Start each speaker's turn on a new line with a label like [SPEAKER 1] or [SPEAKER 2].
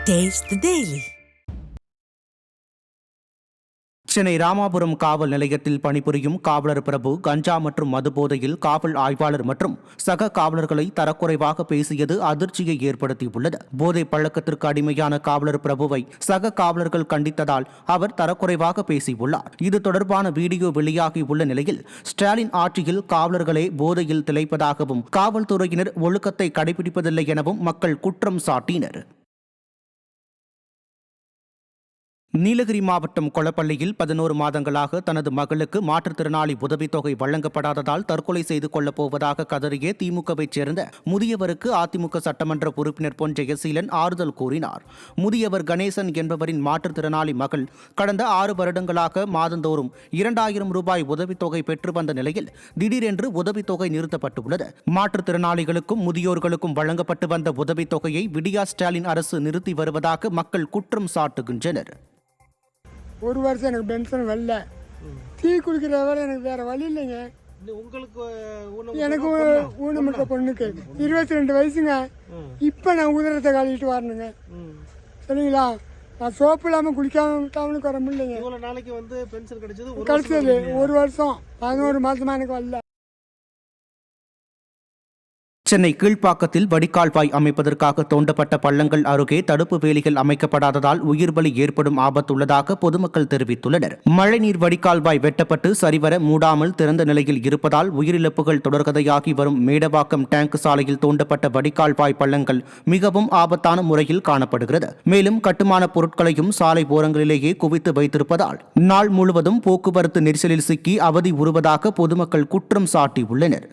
[SPEAKER 1] Taste the Daily.
[SPEAKER 2] Chennai Ramapuram காவல் நிலையத்தில் பணிபுரியும் காவலர் பிரபு கஞ்சா மற்றும் மதுபோதையில் காவல் ஆய்வாளர் மற்றும் சக காவலர்களை தரக்குறைவாக பேசியது அதிர்ச்சியை ஏற்படுத்தியுள்ளது. போதை பழக்கத்திற்கு அடிமையான காவலர் பிரபுவை சக காவலர்கள் கண்டித்ததால் அவர் தரக்குறைவாக பேசியுள்ளார். இது தொடர்பான வீடியோ வெளியாகியுள்ள நிலையில் ஸ்டாலின் ஆட்சியில் காவலர்களே போதையில் திளைப்பதாகவும் காவல்துறையினர் ஒழுக்கத்தை கடைபிடிப்பதில்லை எனவும் மக்கள் குற்றம் சாட்டினர். நீலகிரி மாவட்டம் கொளப்பள்ளியில் 11 மாதங்களாக தனது மகளுக்கு மாற்றுத்திறனாளி உதவித்தொகை வழங்கப்படாததால் தற்கொலை செய்து கொள்ளப் போவதாக கதறிய திமுகவைச் சேர்ந்த முதியவருக்கு அதிமுக சட்டமன்ற உறுப்பினர் பொன் ஜெயசீலன் ஆறுதல் கூறினார். முதியவர் கணேசன் என்பவரின் மாற்றுத்திறனாளி மகள் கடந்த 6 வருடங்களாக மாதந்தோறும் 2000 ரூபாய் உதவித்தொகை பெற்று வந்த நிலையில் திடீரென்று உதவித்தொகை நிறுத்தப்பட்டுள்ளது. மாற்றுத்திறனாளிகளுக்கும் முதியோர்களுக்கும் வழங்கப்பட்டு வந்த உதவித்தொகையை விடியா ஸ்டாலின் அரசு நிறுத்தி வருவதாக மக்கள் குற்றம் சாட்டுகின்றனர்.
[SPEAKER 3] ஒரு வருஷம் எனக்கு பென்ஷன் வரல. டீ குடிக்கிற வேலை எனக்கு வேற வழி இல்லைங்க. எனக்கு ஊனமுற்ற பொண்ணுக்கு 22 வயசுங்க. இப்ப நான் உதிரத்தை காலிட்டு வரணுங்க. சரிங்களா? நான் சோப்பு இல்லாம குளிக்காம வர முடியலைங்க. கிடைச்சது ஒரு வருஷம் 11 மாசமா எனக்கு வரல.
[SPEAKER 2] சென்னை கீழ்ப்பாக்கத்தில் வடிகால்வாய் அமைப்பதற்காக தோண்டப்பட்ட பள்ளங்கள் அருகே தடுப்பு வேலிகள் அமைக்கப்படாததால் உயிர் பலி ஏற்படும் ஆபத்துள்ளதாக பொதுமக்கள் தெரிவித்துள்ளனர். மழைநீர் வடிகால்வாய் வெட்டப்பட்டு சரிவர மூடாமல் திறந்த நிலையில் இருப்பதால் உயிரிழப்புகள் தொடர்கதையாகி வரும் மேடவாக்கம் டேங்க் சாலையில் தோண்டப்பட்ட வடிகால்வாய் பள்ளங்கள் மிகவும் ஆபத்தான முறையில் காணப்படுகிறது. மேலும் கட்டுமான பொருட்களையும் சாலை ஓரங்களிலேயே குவித்து வைத்திருப்பதால் நாள் முழுவதும் போக்குவரத்து நெரிசலில் சிக்கி அவதி உறுவதாக பொதுமக்கள் குற்றம் சாட்டியுள்ளனர்.